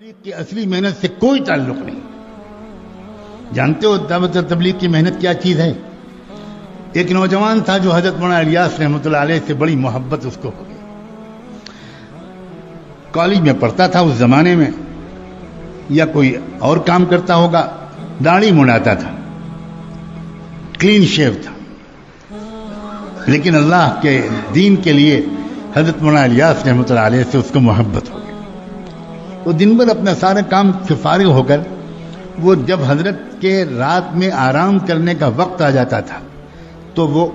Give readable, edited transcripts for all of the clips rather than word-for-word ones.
کی اصلی محنت سے کوئی تعلق نہیں. جانتے ہو دعوت و تبلیغ کی محنت کیا چیز ہے؟ ایک نوجوان تھا جو حضرت مولانا الیاس رحمۃ اللہ علیہ سے بڑی محبت اس کو ہو گئی. کالج میں پڑھتا تھا اس زمانے میں، یا کوئی اور کام کرتا ہوگا، داڑھی منڈاتا تھا، کلین شیو تھا، لیکن اللہ کے دین کے لیے حضرت مولانا الیاس رحمۃ اللہ علیہ سے اس کو محبت ہو گئی. وہ دن بھر اپنا سارا کام سے فارغ ہو کر وہ جب حضرت کے رات میں آرام کرنے کا وقت آ جاتا تھا تو وہ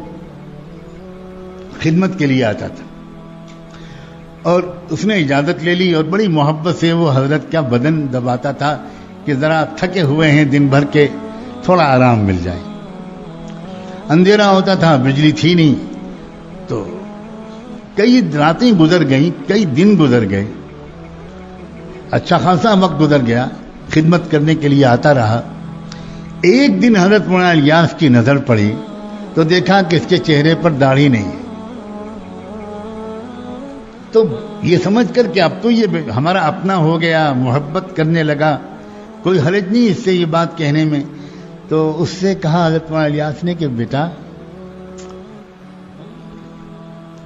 خدمت کے لیے آتا تھا، اور اس نے اجازت لے لی اور بڑی محبت سے وہ حضرت کا بدن دباتا تھا کہ ذرا تھکے ہوئے ہیں دن بھر کے، تھوڑا آرام مل جائے. اندھیرا ہوتا تھا، بجلی تھی نہیں، تو کئی راتیں گزر گئیں، کئی دن گزر گئے، اچھا خاصا وقت گزر گیا، خدمت کرنے کے لیے آتا رہا. ایک دن حضرت مولانا الیاس کی نظر پڑی تو دیکھا کہ اس کے چہرے پر داڑھی نہیں ہے. تو یہ سمجھ کر کہ اب تو یہ ہمارا اپنا ہو گیا، محبت کرنے لگا، کوئی حرج نہیں اس سے یہ بات کہنے میں. تو اس سے کہا حضرت مولانا الیاس نے کہ بیٹا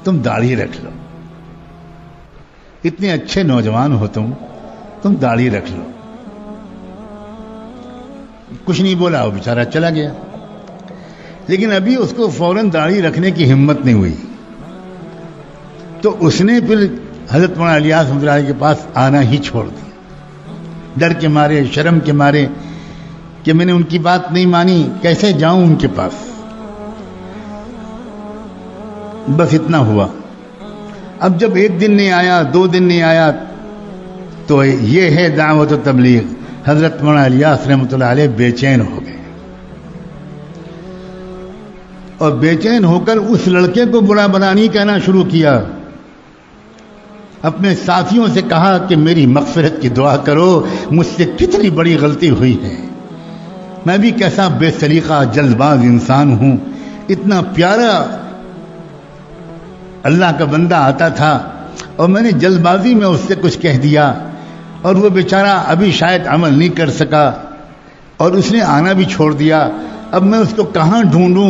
تم داڑھی رکھ لو، اتنے اچھے نوجوان ہو تم داڑھی رکھ لو. کچھ نہیں بولا، وہ بیچارہ چلا گیا. لیکن ابھی اس کو فوراً داڑھی رکھنے کی ہمت نہیں ہوئی، تو اس نے پھر حضرت مولانا الیاس رحمۃ اللہ کے پاس آنا ہی چھوڑ دیا، ڈر کے مارے، شرم کے مارے کہ میں نے ان کی بات نہیں مانی، کیسے جاؤں ان کے پاس. بس اتنا ہوا. اب جب ایک دن نہیں آیا، 2 دن نہیں آیا، تو یہ ہے دعوت و تبلیغ. حضرت مولانا الیاس رحمۃ اللہ علیہ بے چین ہو گئے، اور بے چین ہو کر اس لڑکے کو برا بلا نہیں کہنا شروع کیا. اپنے ساتھیوں سے کہا کہ میری مغفرت کی دعا کرو، مجھ سے کتنی بڑی غلطی ہوئی ہے، میں بھی کیسا بے سلیقہ جلد باز انسان ہوں. اتنا پیارا اللہ کا بندہ آتا تھا اور میں نے جلد بازی میں اس سے کچھ کہہ دیا، اور وہ بیچارہ ابھی شاید عمل نہیں کر سکا اور اس نے آنا بھی چھوڑ دیا. اب میں اس کو کہاں ڈھونڈوں؟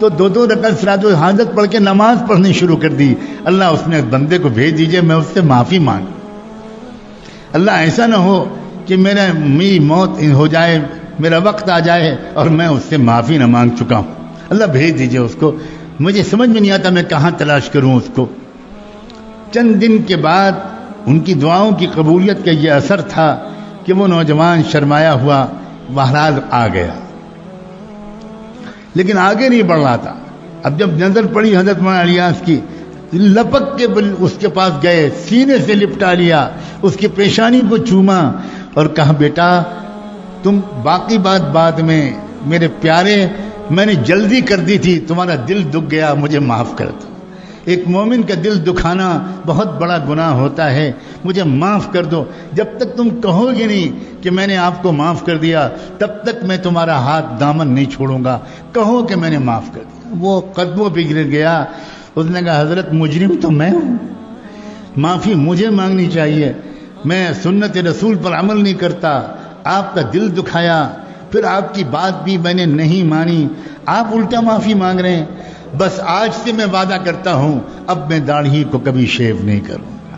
تو 2 رکعت صلاۃ الحاجت پڑھ کے نماز پڑھنی شروع کر دی. اللہ اس نے بندے کو بھیج دیجئے، میں اس سے معافی مانگ. اللہ ایسا نہ ہو کہ میری موت ہو جائے، میرا وقت آ جائے اور میں اس سے معافی نہ مانگ چکا ہوں. اللہ بھیج دیجئے اس کو، مجھے سمجھ میں نہیں آتا میں کہاں تلاش کروں اس کو. چند دن کے بعد ان کی دعاؤں کی قبولیت کا یہ اثر تھا کہ وہ نوجوان شرمایا ہوا بہرحال آ گیا، لیکن آگے نہیں بڑھ رہا تھا. اب جب نظر پڑی حضرت مولانا الیاس کی، لپک کے اس کے پاس گئے، سینے سے لپٹا لیا، اس کی پیشانی کو چوما اور کہا بیٹا تم باقی بات بعد میں، میرے پیارے میں نے جلدی کر دی تھی، تمہارا دل دکھ گیا، مجھے معاف کر دو. ایک مومن کا دل دکھانا بہت بڑا گناہ ہوتا ہے، مجھے معاف کر دو. جب تک تم کہو گے نہیں کہ میں نے آپ کو معاف کر دیا، تب تک میں تمہارا ہاتھ دامن نہیں چھوڑوں گا. کہو کہ میں نے معاف کر دیا. وہ قدموں پہ گر گیا. اس نے کہا حضرت مجرم تو میں ہوں، معافی مجھے مانگنی چاہیے، میں سنت رسول پر عمل نہیں کرتا، آپ کا دل دکھایا، پھر آپ کی بات بھی میں نے نہیں مانی، آپ الٹا معافی مانگ رہے ہیں. بس آج سے میں وعدہ کرتا ہوں اب میں داڑھی کو کبھی شیو نہیں کروں گا.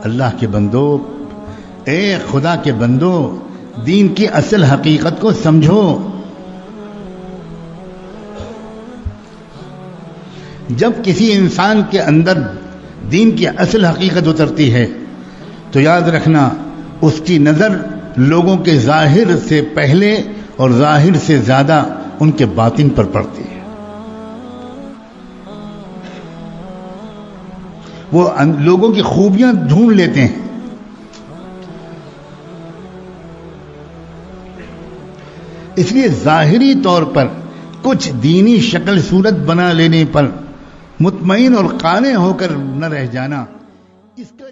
اللہ کے بندو، اے خدا کے بندو، دین کی اصل حقیقت کو سمجھو. جب کسی انسان کے اندر دین کی اصل حقیقت اترتی ہے تو یاد رکھنا اس کی نظر لوگوں کے ظاہر سے پہلے اور ظاہر سے زیادہ ان کے باطن پر پڑتی ہے. وہ لوگوں کی خوبیاں ڈھونڈ لیتے ہیں. اس لیے ظاہری طور پر کچھ دینی شکل صورت بنا لینے پر مطمئن اور قانع ہو کر نہ رہ جانا، اس کا